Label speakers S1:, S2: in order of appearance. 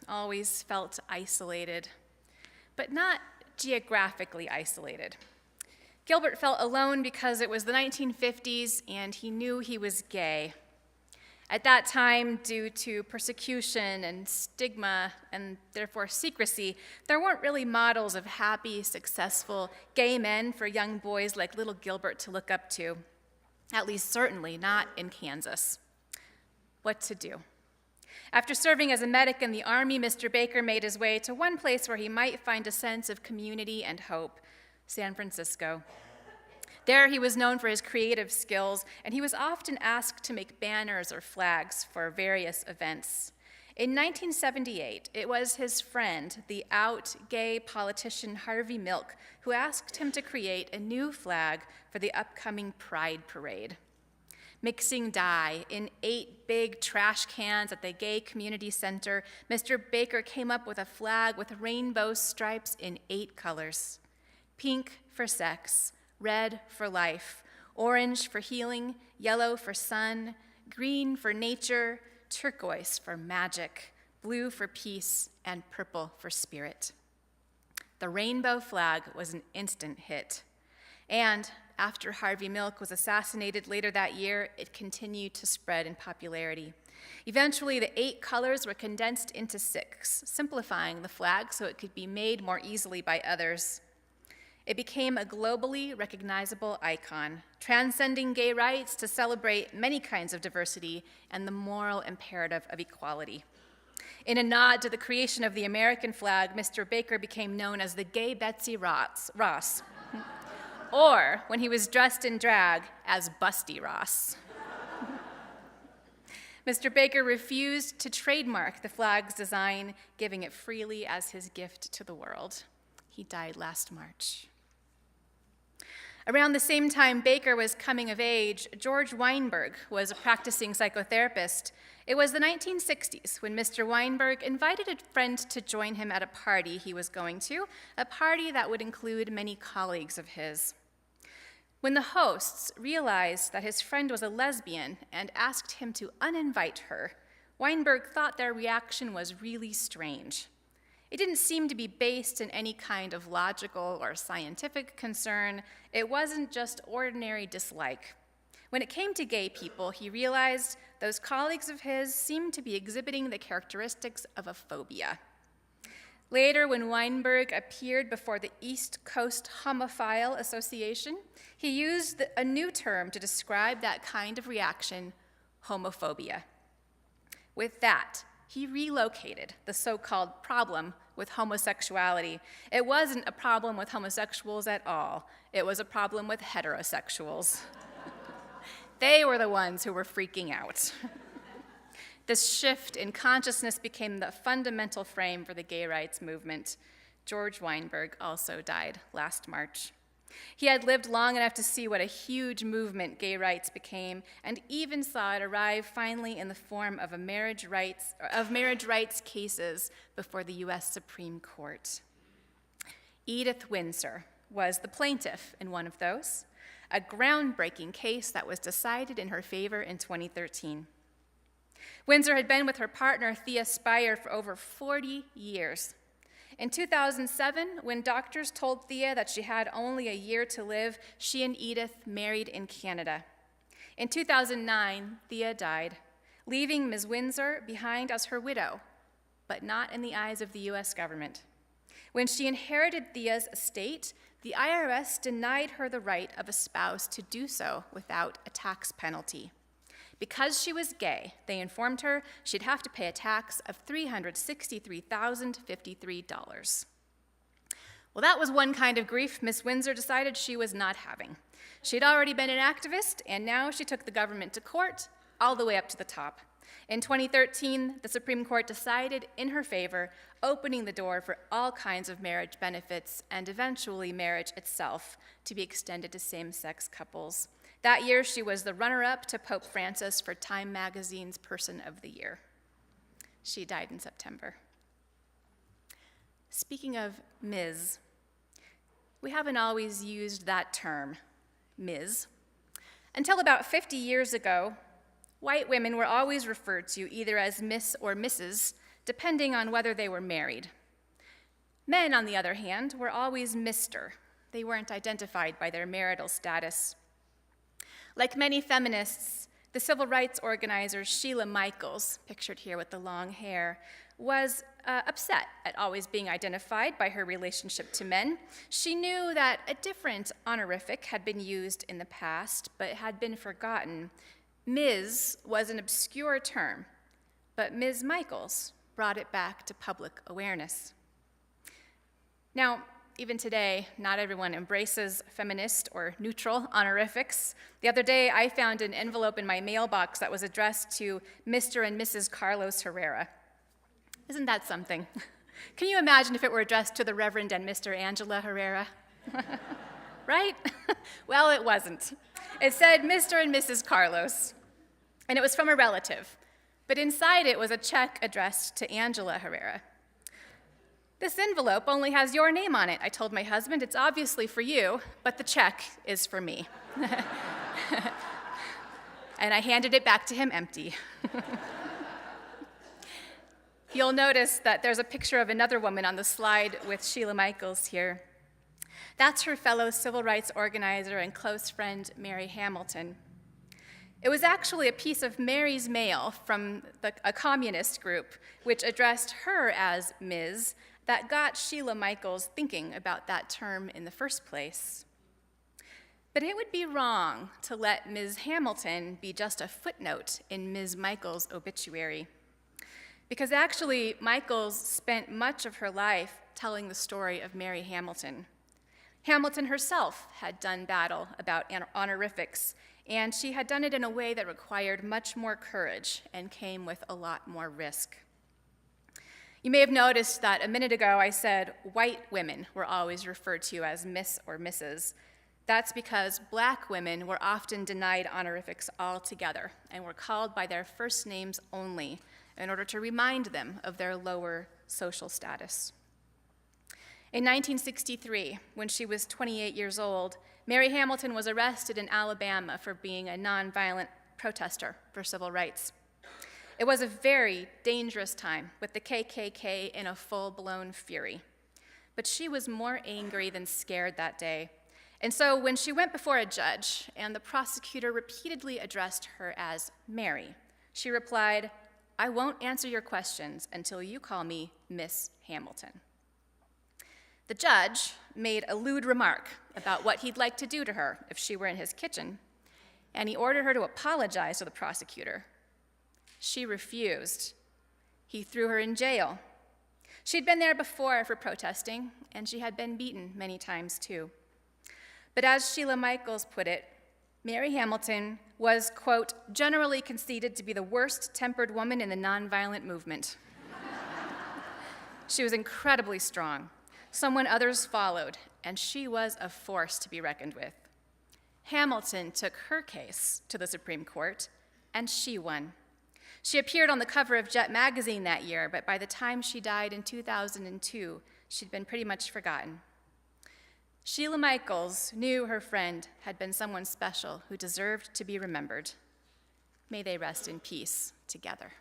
S1: always felt isolated, but not geographically isolated. Gilbert felt alone because it was the 1950s and he knew he was gay. At that time, due to persecution and stigma and therefore secrecy, there weren't really models of happy, successful gay men for young boys like little Gilbert to look up to, at least certainly not in Kansas. What to do? After serving as a medic in the Army, Mr. Baker made his way to one place where he might find a sense of community and hope, San Francisco. There he was known for his creative skills, and he was often asked to make banners or flags for various events. In 1978, it was his friend, the out gay politician Harvey Milk, who asked him to create a new flag for the upcoming Pride Parade. Mixing dye in 8 big trash cans at the Gay Community Center, Mr. Baker came up with a flag with rainbow stripes in 8 colors. Pink for sex, red for life, orange for healing, yellow for sun, green for nature, turquoise for magic, blue for peace, and purple for spirit. The rainbow flag was an instant hit. And after Harvey Milk was assassinated later that year, it continued to spread in popularity. Eventually, the 8 colors were condensed into 6, simplifying the flag so it could be made more easily by others. It became a globally recognizable icon, transcending gay rights to celebrate many kinds of diversity and the moral imperative of equality. In a nod to the creation of the American flag, Mr. Baker became known as the Gay Betsy Ross. Or, when he was dressed in drag, as Busty Ross. Mr. Baker refused to trademark the flag's design, giving it freely as his gift to the world. He died last March. Around the same time Baker was coming of age, George Weinberg was a practicing psychotherapist. It was the 1960s when Mr. Weinberg invited a friend to join him at a party he was going to, a party that would include many colleagues of his. When the hosts realized that his friend was a lesbian and asked him to uninvite her, Weinberg thought their reaction was really strange. It didn't seem to be based in any kind of logical or scientific concern. It wasn't just ordinary dislike. When it came to gay people, he realized those colleagues of his seemed to be exhibiting the characteristics of a phobia. Later, when Weinberg appeared before the East Coast Homophile Association, he used a new term to describe that kind of reaction, homophobia. With that, he relocated the so-called problem with homosexuality. It wasn't a problem with homosexuals at all. It was a problem with heterosexuals. They were the ones who were freaking out. This shift in consciousness became the fundamental frame for the gay rights movement. George Weinberg also died last March. He had lived long enough to see what a huge movement gay rights became, and even saw it arrive finally in the form of marriage rights cases before the U.S. Supreme Court. Edith Windsor was the plaintiff in one of those, a groundbreaking case that was decided in her favor in 2013. Windsor had been with her partner, Thea Spire, for over 40 years. In 2007, when doctors told Thea that she had only a year to live, she and Edith married in Canada. In 2009, Thea died, leaving Ms. Windsor behind as her widow, but not in the eyes of the U.S. government. When she inherited Thea's estate, the IRS denied her the right of a spouse to do so without a tax penalty. Because she was gay, they informed her she'd have to pay a tax of $363,053. Well, that was one kind of grief Miss Windsor decided she was not having. She'd already been an activist, and now she took the government to court, all the way up to the top. In 2013, the Supreme Court decided in her favor, opening the door for all kinds of marriage benefits and eventually marriage itself to be extended to same-sex couples. That year, she was the runner-up to Pope Francis for Time Magazine's Person of the Year. She died in September. Speaking of Ms., we haven't always used that term, Ms. Until about 50 years ago, white women were always referred to either as Miss or Mrs., depending on whether they were married. Men, on the other hand, were always Mr. They weren't identified by their marital status. Like many feminists, the civil rights organizer Sheila Michaels, pictured here with the long hair, was upset at always being identified by her relationship to men. She knew that a different honorific had been used in the past, but had been forgotten. Ms. was an obscure term, but Ms. Michaels brought it back to public awareness. Now, even today, not everyone embraces feminist or neutral honorifics. The other day, I found an envelope in my mailbox that was addressed to Mr. and Mrs. Carlos Herrera. Isn't that something? Can you imagine if it were addressed to the Reverend and Mr. Angela Herrera? Right? Well, it wasn't. It said Mr. and Mrs. Carlos, and it was from a relative. But inside it was a check addressed to Angela Herrera. This envelope only has your name on it, I told my husband. It's obviously for you, but the check is for me. And I handed it back to him empty. You'll notice that there's a picture of another woman on the slide with Sheila Michaels here. That's her fellow civil rights organizer and close friend, Mary Hamilton. It was actually a piece of Mary's mail from a communist group, which addressed her as Ms., that got Sheila Michaels thinking about that term in the first place. But it would be wrong to let Ms. Hamilton be just a footnote in Ms. Michaels' obituary. Because actually, Michaels spent much of her life telling the story of Mary Hamilton. Hamilton herself had done battle about honorifics, and she had done it in a way that required much more courage and came with a lot more risk. You may have noticed that a minute ago I said white women were always referred to as Miss or Mrs. That's because black women were often denied honorifics altogether and were called by their first names only in order to remind them of their lower social status. In 1963, when she was 28 years old, Mary Hamilton was arrested in Alabama for being a nonviolent protester for civil rights. It was a very dangerous time with the KKK in a full-blown fury. But she was more angry than scared that day. And so when she went before a judge and the prosecutor repeatedly addressed her as Mary, she replied, "I won't answer your questions until you call me Miss Hamilton." The judge made a lewd remark about what he'd like to do to her if she were in his kitchen, and he ordered her to apologize to the prosecutor. She refused. He threw her in jail. She'd been there before for protesting, and she had been beaten many times too. But as Sheila Michaels put it, Mary Hamilton was, quote, generally conceded to be the worst-tempered woman in the nonviolent movement. She was incredibly strong, someone others followed, and she was a force to be reckoned with. Hamilton took her case to the Supreme Court, and she won. She appeared on the cover of Jet magazine that year, but by the time she died in 2002, she'd been pretty much forgotten. Sheila Michaels knew her friend had been someone special who deserved to be remembered. May they rest in peace together.